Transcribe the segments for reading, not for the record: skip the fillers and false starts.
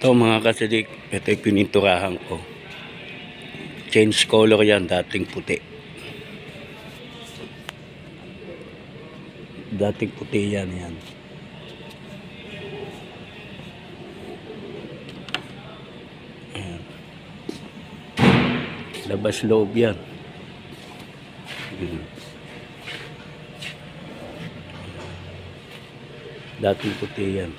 Ito mga kasidik, ito yung pininturahan ko. Change color yan, dating puti. Dating puti yan. Ayan. Labas loob yan. Dating puti yan.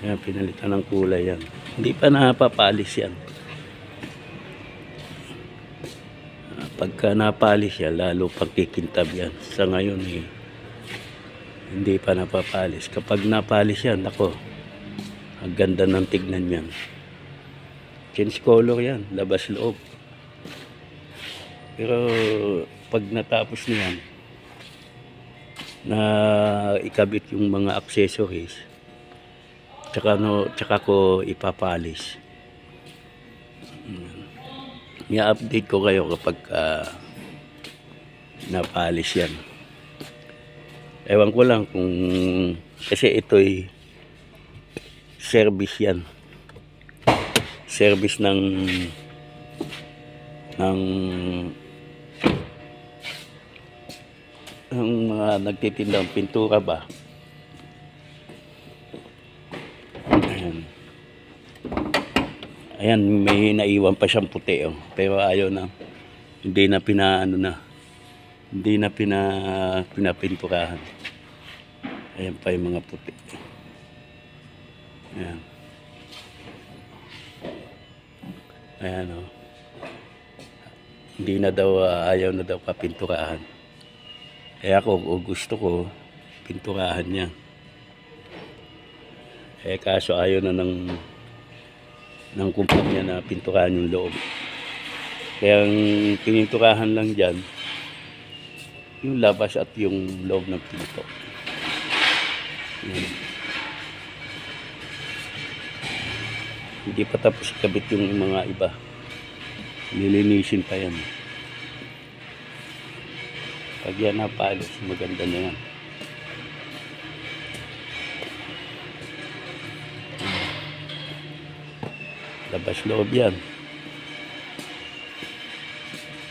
Ayan, pinalitan ng kulay yan. Hindi pa napapalis yan. Pagka napalis yan, lalo pagkikintab yan. Sa ngayon hindi pa napapalis. Kapag napalis yan, ako, ang ganda ng tignan yan. Change color yan, labas loob. Pero pag natapos na yan, na ikabit yung mga accessories, tsaka ko ipapalis. I-update ko kayo kapag napalis yan. Ewan ko lang kung, kasi ito'y service yan. Service ng mga nagtitindang pintura ba. Ayan, may naiwan pa siyang puti, oh. Pero ayaw na. Hindi na pinapinturahan. Ayan pa yung mga puti. Ayan. Ayan, oh. Hindi na daw, ayaw na daw papinturahan. Kaya ako, gusto ko, pinturahan niya. Kaso ayaw na ng kumpanya na pinturahan yung loob. Kaya ang pininturahan lang dyan, yung labas at yung loob ng pinto. Hindi pa tapos ikabit yung mga iba. Nilinisin pa yan. Pag yan napalis, maganda na yan. Labas loob yan.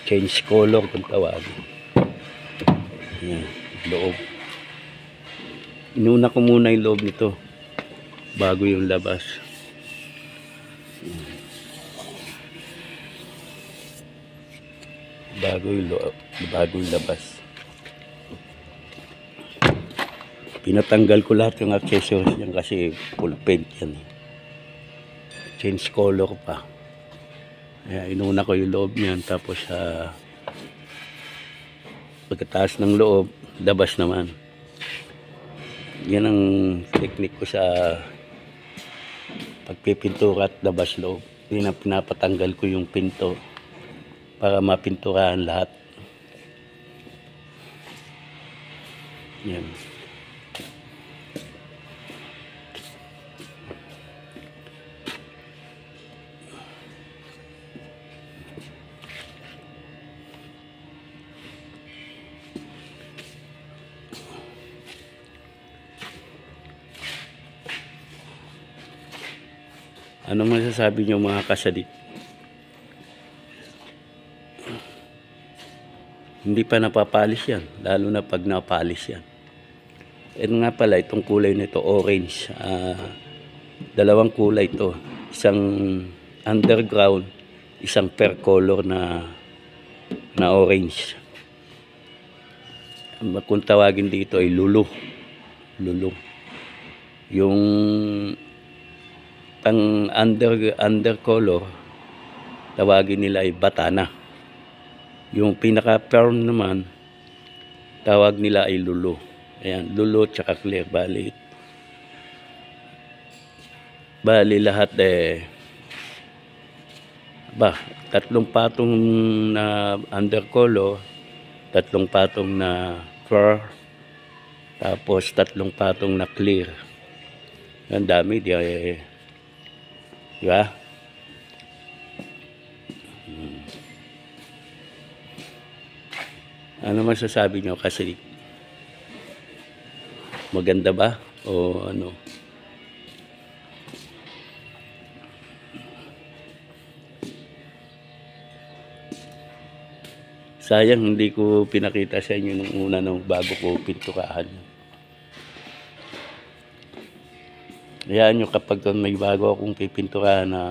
Change color kung tawagin. Yan, loob. Inuna ko muna yung loob nito bago yung labas. Bago yung loob, bago yung labas. Pinatanggal ko lahat yung accessories yan kasi full paint yan. Change color pa. Kaya inuna ko yung loob niyan, tapos pagkataas ng loob, labas naman. Yan ang technique ko sa pagpipintura at labas loob. Pinapatanggal ko yung pinto para mapinturahan lahat. Yan. Ano masasabi niyo mga kasadik? Hindi pa napapalis yan, lalo na pag napalis yan. Ito nga pala, itong kulay nito orange. Dalawang kulay ito. Isang underground, isang per color na orange. Kung tawagin dito ay lulu. Yung pang undercolor, tawagin nila ay batana. Yung pinaka brown naman, tawag nila ay lulu. Ayan, lulu tsaka clear. Bali lahat tatlong patong na undercolor, tatlong patong na fur, tapos tatlong patong na clear. Ang dami, di ba? Ano masasabi nyo kasi maganda ba o ano? Sayang hindi ko pinakita sa inyo nung una nung bago ko pinturahan. Hayaan nyo kapag may bago akong pipinturahan na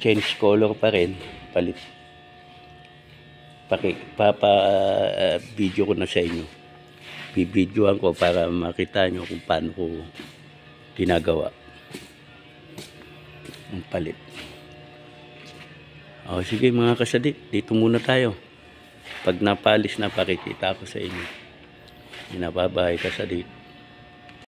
change color pa rin, palit. Video ko na sa inyo. Bibidyoan ko para makita nyo kung paano ko ginagawa ang palit. O sige mga kasadik, dito muna tayo. Pag napalis na, pakikita ko sa inyo. Inababahay kasadik.